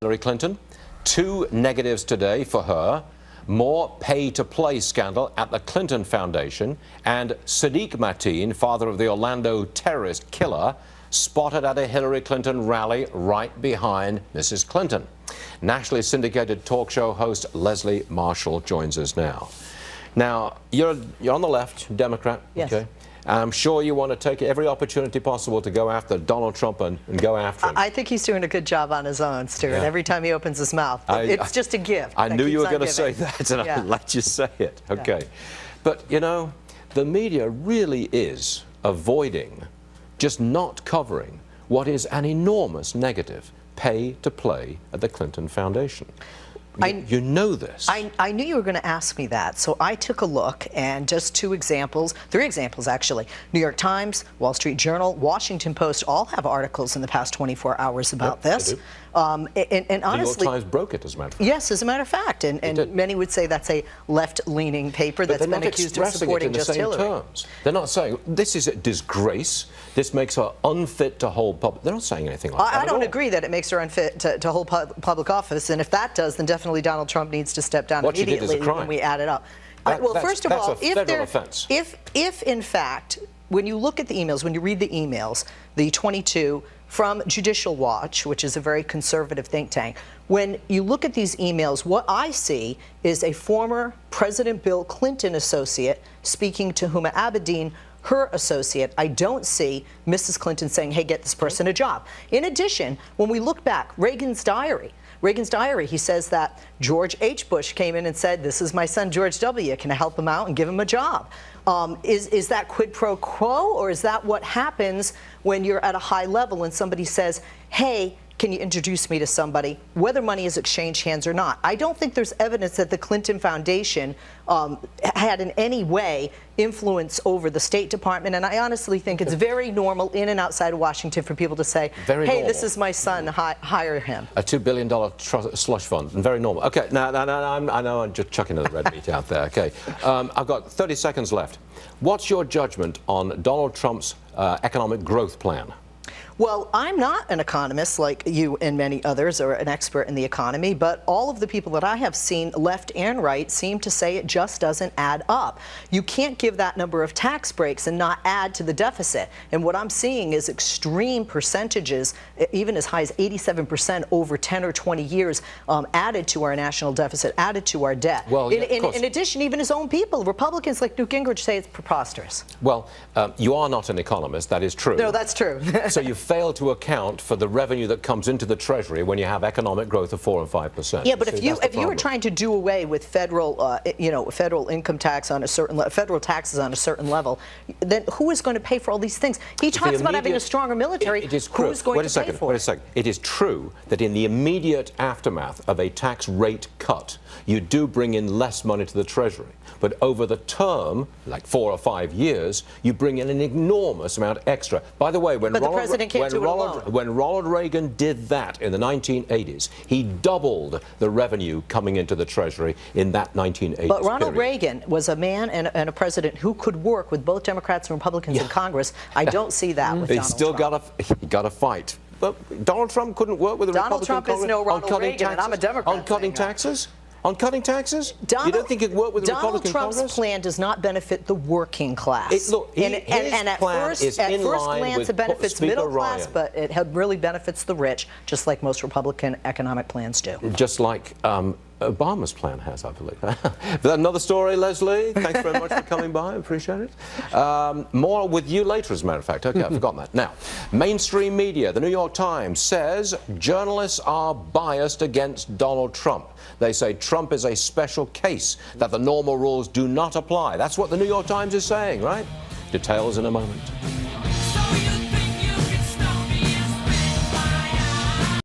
Hillary Clinton. Two negatives today for her. More pay-to-play scandal at the Clinton Foundation, and Sadiq Mateen, father of the Orlando terrorist killer, spotted at a Hillary Clinton rally right behind Mrs. Clinton. Nationally syndicated talk show host Leslie Marshall joins us now. Now, you're on the left, Democrat. Yes. Okay. I'm sure you want to take every opportunity possible to go after Donald Trump and go after him. I think he's doing a good job on his own, Stuart, Yeah. every time he opens his mouth. It's just a gift. I knew you were going to say that, and I'll let you say it. Okay. Yeah. But, you know, the media really is avoiding, just not covering, what is an enormous negative: pay to play at the Clinton Foundation. You know this. I knew you were going to ask me that, so I took a look, and just three examples actually. New York Times, Wall Street Journal, Washington Post all have articles in the past 24 hours about this. And honestly, New York Times broke it, as a matter of fact. Yes, as a matter of fact, and many would say that's a left-leaning paper that's been accused of supporting just Hillary. Terms. They're not saying this is a disgrace. This makes her unfit to hold public. They're not saying anything like that. I don't agree that it makes her unfit to hold public office, and if that does, then definitely Donald Trump needs to step down immediately when we add it up. Well, first of all, if in fact, when you look at the emails, when you read the emails, the 22 from Judicial Watch, which is a very conservative think tank, when you look at these emails, what I see is a former President Bill Clinton associate speaking to Huma Abedin, her associate. I don't see Mrs. Clinton saying, hey, get this person a job. In addition, when we look back, Reagan's diary, he says that George H. Bush came in and said, this is my son George W., can I help him out and give him a job? Is that quid pro quo, or is that what happens when you're at a high level and somebody says, hey, can you introduce me to somebody, whether money is exchanged hands or not? I don't think there's evidence that the Clinton Foundation had in any way influence over the State Department, and I honestly think it's very normal in and outside of Washington for people to say, hey, this is my son, hire him. A $2 billion slush fund, and very normal. Okay, now, I know I'm just chucking the red meat out there. Okay, I've got 30 seconds left. What's your judgment on Donald Trump's economic growth plan? Well, I'm not an economist like you and many others, or an expert in the economy, but all of the people that I have seen, left and right, seem to say it just doesn't add up. You can't give that number of tax breaks and not add to the deficit. And what I'm seeing is extreme percentages, even as high as 87% over 10 or 20 years, added to our national deficit, added to our debt. Well, yeah, in addition, even his own people, Republicans like Newt Gingrich, say it's preposterous. Well, you are not an economist, that is true. No, that's true. So you fail to account for the revenue that comes into the Treasury when you have economic growth of 4 and 5%. Yeah, but if you were trying to do away with federal, federal income tax on a certain federal taxes on a certain level, then who is going to pay for all these things? He talks about having a stronger military. It is true. Who's going to pay for it? Wait a second. It is true that in the immediate aftermath of a tax rate cut, you do bring in less money to the Treasury. But over the term, like 4 or 5 years, you bring in an enormous amount extra. By the way, when Ronald Reagan did that in the 1980s, he doubled the revenue coming into the Treasury in that 1980s But Ronald Reagan was a man and a president who could work with both Democrats and Republicans in Congress. I don't see that with Donald Trump. He got to fight. But Donald Trump couldn't work with the Donald Republican Trump is no Ronald Reagan, and I'm a Democrat. On cutting taxes? On cutting taxes? You don't think it worked with the Republican Congress? Donald Trump's plan does not benefit the working class. At first glance, it benefits middle class, but it really benefits the rich, just like most Republican economic plans do. Just like Obama's plan has, I believe. But another story, Leslie. Thanks very much for coming by. I appreciate it. More with you later, as a matter of fact. Okay, I've forgotten that. Now, mainstream media, the New York Times, says journalists are biased against Donald Trump. They say Trump is a special case, that the normal rules do not apply. That's what the New York Times is saying, right? Details in a moment.